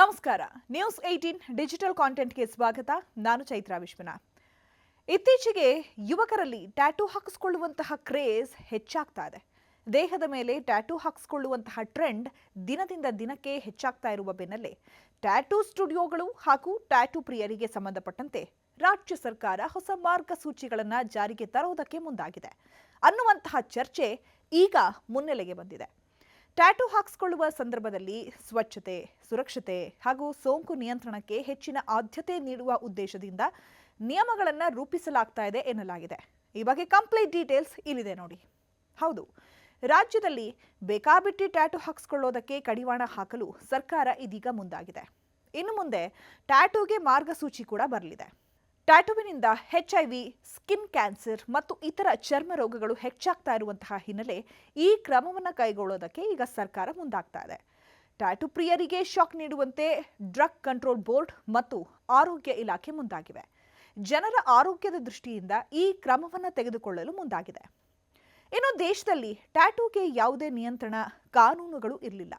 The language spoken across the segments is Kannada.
ನಮಸ್ಕಾರ. ನ್ಯೂಸ್ 18 ಡಿಜಿಟಲ್ ಕಾಂಟೆಂಟ್ಗೆ ಸ್ವಾಗತ. ನಾನು ಚೈತ್ರಾ ವಿಶ್ವನಾಥ್. ಇತ್ತೀಚೆಗೆ ಯುವಕರಲ್ಲಿ ಟ್ಯಾಟೂ ಹಾಕಿಸಿಕೊಳ್ಳುವಂತಹ ಕ್ರೇಜ್ ಹೆಚ್ಚಾಗ್ತಾ ಇದೆ. ದೇಹದ ಮೇಲೆ ಟ್ಯಾಟೂ ಹಾಕಿಸಿಕೊಳ್ಳುವಂತಹ ಟ್ರೆಂಡ್ ದಿನದಿಂದ ದಿನಕ್ಕೆ ಹೆಚ್ಚಾಗ್ತಾ ಇರುವ ಬೆನ್ನಲ್ಲೇ ಟ್ಯಾಟೂ ಸ್ಟುಡಿಯೋಗಳು ಹಾಗೂ ಟ್ಯಾಟೂ ಪ್ರಿಯರಿಗೆ ಸಂಬಂಧಪಟ್ಟಂತೆ ರಾಜ್ಯ ಸರ್ಕಾರ ಹೊಸ ಮಾರ್ಗಸೂಚಿಗಳನ್ನು ಜಾರಿಗೆ ತರುವುದಕ್ಕೆ ಮುಂದಾಗಿದೆ ಅನ್ನುವಂತಹ ಚರ್ಚೆ ಈಗ ಮುನ್ನೆಲೆಗೆ ಬಂದಿದೆ. ಟ್ಯಾಟೂ ಹಾಕಿಸಿಕೊಳ್ಳುವ ಸಂದರ್ಭದಲ್ಲಿ ಸ್ವಚ್ಛತೆ, ಸುರಕ್ಷತೆ ಹಾಗೂ ಸೋಂಕು ನಿಯಂತ್ರಣಕ್ಕೆ ಹೆಚ್ಚಿನ ಆದ್ಯತೆ ನೀಡುವ ಉದ್ದೇಶದಿಂದ ನಿಯಮಗಳನ್ನು ರೂಪಿಸಲಾಗ್ತಾ ಇದೆ ಎನ್ನಲಾಗಿದೆ. ಈ ಬಗ್ಗೆ ಕಂಪ್ಲೀಟ್ ಡೀಟೇಲ್ಸ್ ಇಲ್ಲಿದೆ ನೋಡಿ. ಹೌದು, ರಾಜ್ಯದಲ್ಲಿ ಬೇಕಾಬಿಟ್ಟಿ ಟ್ಯಾಟೂ ಹಾಕಿಸಿಕೊಳ್ಳೋದಕ್ಕೆ ಕಡಿವಾಣ ಹಾಕಲು ಸರ್ಕಾರ ಇದೀಗ ಮುಂದಾಗಿದೆ. ಇನ್ನು ಮುಂದೆ ಟ್ಯಾಟೂಗೆ ಮಾರ್ಗಸೂಚಿ ಕೂಡ ಬರಲಿದೆ. ಟ್ಯಾಟೂವಿನಿಂದ HIV, ಸ್ಕಿನ್ ಕ್ಯಾನ್ಸರ್ ಮತ್ತು ಇತರ ಚರ್ಮ ರೋಗಗಳು ಹೆಚ್ಚಾಗ್ತಾ ಇರುವಂತಹ ಹಿನ್ನೆಲೆ ಈ ಕ್ರಮವನ್ನು ಕೈಗೊಳ್ಳೋದಕ್ಕೆ ಈಗ ಸರ್ಕಾರ ಮುಂದಾಗ್ತಾ ಇದೆ. ಟ್ಯಾಟೂ ಪ್ರಿಯರಿಗೆ ಶಾಕ್ ನೀಡುವಂತೆ ಡ್ರಗ್ ಕಂಟ್ರೋಲ್ ಬೋರ್ಡ್ ಮತ್ತು ಆರೋಗ್ಯ ಇಲಾಖೆ ಮುಂದಾಗಿವೆ. ಜನರ ಆರೋಗ್ಯದ ದೃಷ್ಟಿಯಿಂದ ಈ ಕ್ರಮವನ್ನು ತೆಗೆದುಕೊಳ್ಳಲು ಮುಂದಾಗಿದೆ. ಇನ್ನು ದೇಶದಲ್ಲಿ ಟ್ಯಾಟೂಗೆ ಯಾವುದೇ ನಿಯಂತ್ರಣ ಕಾನೂನುಗಳು ಇರಲಿಲ್ಲ.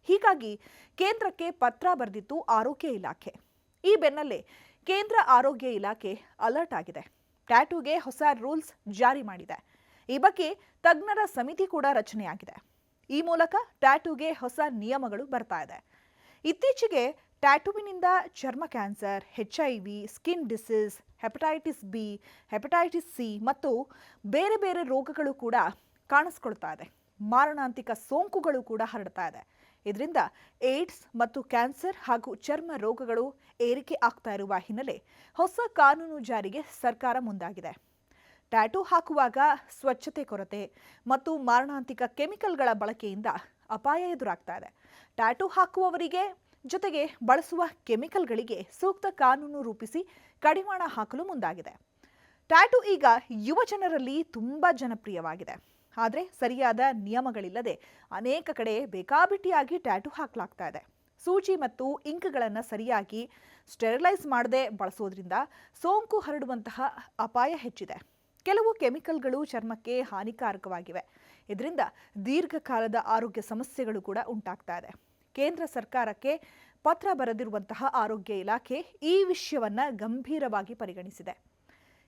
ಹೀಗಾಗಿ ಕೇಂದ್ರಕ್ಕೆ ಪತ್ರ ಬರೆದಿತ್ತು ಆರೋಗ್ಯ ಇಲಾಖೆ. ಈ ಬೆನ್ನಲ್ಲೇ ಕೇಂದ್ರ ಆರೋಗ್ಯ ಇಲಾಖೆ ಅಲರ್ಟ್ ಆಗಿದೆ. ಟ್ಯಾಟೂಗೆ ಹೊಸ ರೂಲ್ಸ್ ಜಾರಿ ಮಾಡಿದೆ. ಈ ಬಗ್ಗೆ ತಜ್ಞರ ಸಮಿತಿ ಕೂಡ ರಚನೆಯಾಗಿದೆ. ಈ ಮೂಲಕ ಟ್ಯಾಟೂಗೆ ಹೊಸ ನಿಯಮಗಳು ಬರ್ತಾ ಇದೆ. ಇತ್ತೀಚೆಗೆ ಟ್ಯಾಟೂವಿನಿಂದ ಚರ್ಮ cancer, HIV, skin disease, hepatitis B, hepatitis C ಮತ್ತು ಬೇರೆ ಬೇರೆ ರೋಗಗಳು ಕೂಡ ಕಾಣಿಸ್ಕೊಳ್ತಾ ಇದೆ. ಮಾರಣಾಂತಿಕ ಸೋಂಕುಗಳು ಕೂಡ ಹರಡ್ತಾ ಇದೆ. ಇದರಿಂದ ಏಡ್ಸ್ ಮತ್ತು ಕ್ಯಾನ್ಸರ್ ಹಾಗೂ ಚರ್ಮ ರೋಗಗಳು ಏರಿಕೆ ಆಗ್ತಾ ಇರುವ ಹಿನ್ನೆಲೆ ಹೊಸ ಕಾನೂನು ಜಾರಿಗೆ ಸರ್ಕಾರ ಮುಂದಾಗಿದೆ. ಟ್ಯಾಟೂ ಹಾಕುವಾಗ ಸ್ವಚ್ಛತೆ ಕೊರತೆ ಮತ್ತು ಮಾರಣಾಂತಿಕ ಕೆಮಿಕಲ್ಗಳ ಬಳಕೆಯಿಂದ ಅಪಾಯ ಎದುರಾಗ್ತಾ ಇದೆ. ಟ್ಯಾಟೂ ಹಾಕುವವರಿಗೆ ಜೊತೆಗೆ ಬಳಸುವ ಕೆಮಿಕಲ್ಗಳಿಗೆ ಸೂಕ್ತ ಕಾನೂನು ರೂಪಿಸಿ ಕಡಿವಾಣ ಹಾಕಲು ಮುಂದಾಗಿದೆ. ಟ್ಯಾಟೂ ಈಗ ಯುವ ಜನರಲ್ಲಿ ತುಂಬಾ ಜನಪ್ರಿಯವಾಗಿದೆ. ಆದರೆ ಸರಿಯಾದ ನಿಯಮಗಳಿಲ್ಲದೆ ಅನೇಕ ಕಡೆ ಬೇಕಾಬಿಟ್ಟಿಯಾಗಿ ಟ್ಯಾಟೂ ಹಾಕಲಾಗ್ತಾ ಇದೆ. ಸೂಜಿ ಮತ್ತು ಇಂಕ್ಗಳನ್ನು ಸರಿಯಾಗಿ ಸ್ಟೆರಿಲೈಸ್ ಮಾಡದೆ ಬಳಸೋದ್ರಿಂದ ಸೋಂಕು ಹರಡುವಂತಹ ಅಪಾಯ ಹೆಚ್ಚಿದೆ. ಕೆಲವು ಕೆಮಿಕಲ್ಗಳು ಚರ್ಮಕ್ಕೆ ಹಾನಿಕಾರಕವಾಗಿವೆ. ಇದರಿಂದ ದೀರ್ಘಕಾಲದ ಆರೋಗ್ಯ ಸಮಸ್ಯೆಗಳು ಕೂಡ ಉಂಟಾಗ್ತಾ ಇದೆ. ಕೇಂದ್ರ ಸರ್ಕಾರಕ್ಕೆ ಪತ್ರ ಬರೆದಿರುವಂತಹ ಆರೋಗ್ಯ ಇಲಾಖೆ ಈ ವಿಷಯವನ್ನು ಗಂಭೀರವಾಗಿ ಪರಿಗಣಿಸಿದೆ.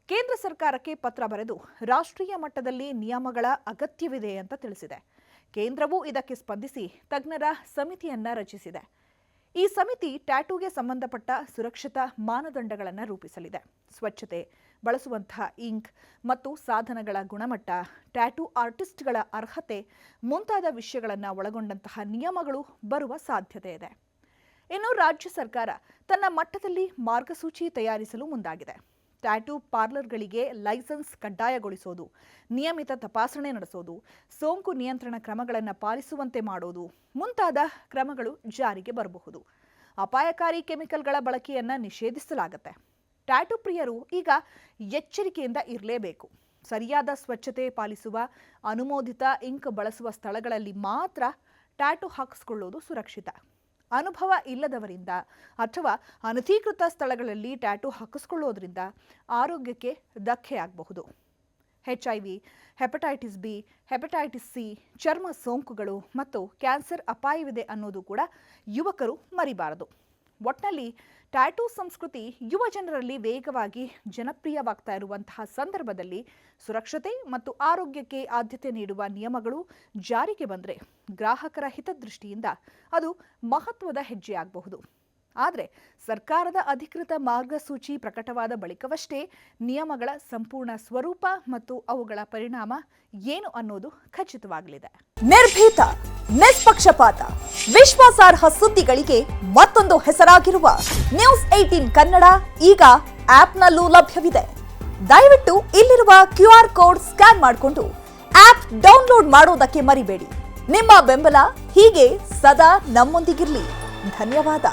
ಕೇಂದ್ರ ಸರ್ಕಾರಕ್ಕೆ ಪತ್ರ ಬರೆದು ರಾಷ್ಟ್ರೀಯ ಮಟ್ಟದಲ್ಲಿ ನಿಯಮಗಳ ಅಗತ್ಯವಿದೆ ಅಂತ ತಿಳಿಸಿದೆ. ಕೇಂದ್ರವು ಇದಕ್ಕೆ ಸ್ಪಂದಿಸಿ ತಜ್ಞರ ಸಮಿತಿಯನ್ನ ರಚಿಸಿದೆ. ಈ ಸಮಿತಿ ಟ್ಯಾಟೂಗೆ ಸಂಬಂಧಪಟ್ಟ ಸುರಕ್ಷತಾ ಮಾನದಂಡಗಳನ್ನು ರೂಪಿಸಲಿದೆ. ಸ್ವಚ್ಛತೆ, ಬಳಸುವಂತಹ ಇಂಕ್ ಮತ್ತು ಸಾಧನಗಳ ಗುಣಮಟ್ಟ, ಟ್ಯಾಟೂ ಆರ್ಟಿಸ್ಟ್ಗಳ ಅರ್ಹತೆ ಮುಂತಾದ ವಿಷಯಗಳನ್ನು ಒಳಗೊಂಡಂತಹ ನಿಯಮಗಳು ಬರುವ ಸಾಧ್ಯತೆ ಇದೆ. ಇನ್ನು ರಾಜ್ಯ ಸರ್ಕಾರ ತನ್ನ ಮಟ್ಟದಲ್ಲಿ ಮಾರ್ಗಸೂಚಿ ತಯಾರಿಸಲು ಮುಂದಾಗಿದೆ. ಟ್ಯಾಟೂ ಪಾರ್ಲರ್ಗಳಿಗೆ ಲೈಸೆನ್ಸ್ ಕಡ್ಡಾಯಗೊಳಿಸೋದು, ನಿಯಮಿತ ತಪಾಸಣೆ ನಡೆಸೋದು, ಸೋಂಕು ನಿಯಂತ್ರಣ ಕ್ರಮಗಳನ್ನು ಪಾಲಿಸುವಂತೆ ಮಾಡೋದು ಮುಂತಾದ ಕ್ರಮಗಳು ಜಾರಿಗೆ ಬರಬಹುದು. ಅಪಾಯಕಾರಿ ಕೆಮಿಕಲ್ಗಳ ಬಳಕೆಯನ್ನು ನಿಷೇಧಿಸಲಾಗುತ್ತೆ. ಟ್ಯಾಟೂ ಪ್ರಿಯರು ಈಗ ಎಚ್ಚರಿಕೆಯಿಂದ ಇರಲೇಬೇಕು. ಸರಿಯಾದ ಸ್ವಚ್ಛತೆ ಪಾಲಿಸುವ, ಅನುಮೋದಿತ ಇಂಕ್ ಬಳಸುವ ಸ್ಥಳಗಳಲ್ಲಿ ಮಾತ್ರ ಟ್ಯಾಟೂ ಹಾಕಿಸಿಕೊಳ್ಳೋದು ಸುರಕ್ಷಿತ. ಅನುಭವ ಇಲ್ಲದವರಿಂದ ಅಥವಾ ಅನಧಿಕೃತ ಸ್ಥಳಗಳಲ್ಲಿ ಟ್ಯಾಟೂ ಹಾಕಿಸಿಕೊಳ್ಳೋದ್ರಿಂದ ಆರೋಗ್ಯಕ್ಕೆ ಧಕ್ಕೆಯಾಗಬಹುದು. HIV, hepatitis B, hepatitis C, ಚರ್ಮ ಸೋಂಕುಗಳು ಮತ್ತು ಕ್ಯಾನ್ಸರ್ ಅಪಾಯವಿದೆ ಅನ್ನೋದು ಕೂಡ ಯುವಕರು ಮರಿಬಾರದು. ಒಟ್ನಲ್ಲಿ ಟ್ಯಾಟೂ ಸಂಸ್ಕೃತಿ ಯುವ ಜನರಲ್ಲಿ ವೇಗವಾಗಿ ಜನಪ್ರಿಯವಾಗ್ತಾ ಇರುವಂತಹ ಸಂದರ್ಭದಲ್ಲಿ ಸುರಕ್ಷತೆ ಮತ್ತು ಆರೋಗ್ಯಕ್ಕೆ ಆದ್ಯತೆ ನೀಡುವ ನಿಯಮಗಳು ಜಾರಿಗೆ ಬಂದರೆ ಗ್ರಾಹಕರ ಹಿತದೃಷ್ಟಿಯಿಂದ ಅದು ಮಹತ್ವದ ಹೆಜ್ಜೆಯಾಗಬಹುದು. ಆದರೆ ಸರ್ಕಾರದ ಅಧಿಕೃತ ಮಾರ್ಗಸೂಚಿ ಪ್ರಕಟವಾದ ಬಳಿಕವಷ್ಟೇ ನಿಯಮಗಳ ಸಂಪೂರ್ಣ ಸ್ವರೂಪ ಮತ್ತು ಅವುಗಳ ಪರಿಣಾಮ ಏನು ಅನ್ನೋದು ಖಚಿತವಾಗಲಿದೆ. ನಿರ್ಭೀತ, ನಿಷ್ಪಕ್ಷಪಾತ, ವಿಶ್ವಾಸಾರ್ಹ ಸುದ್ದಿಗಳಿಗೆ ಮತ್ತೊಂದು ಹೆಸರಾಗಿರುವ ನ್ಯೂಸ್ 18 ಕನ್ನಡ ಈಗ ಆಪ್ನಲ್ಲೂ ಲಭ್ಯವಿದೆ. ದಯವಿಟ್ಟು ಇಲ್ಲಿರುವ QR ಕೋಡ್ ಸ್ಕ್ಯಾನ್ ಮಾಡಿಕೊಂಡು ಆಪ್ ಡೌನ್ಲೋಡ್ ಮಾಡೋದಕ್ಕೆ ಮರಿಬೇಡಿ. ನಿಮ್ಮ ಬೆಂಬಲ ಹೀಗೆ ಸದಾ ನಮ್ಮೊಂದಿಗಿರಲಿ. ಧನ್ಯವಾದ.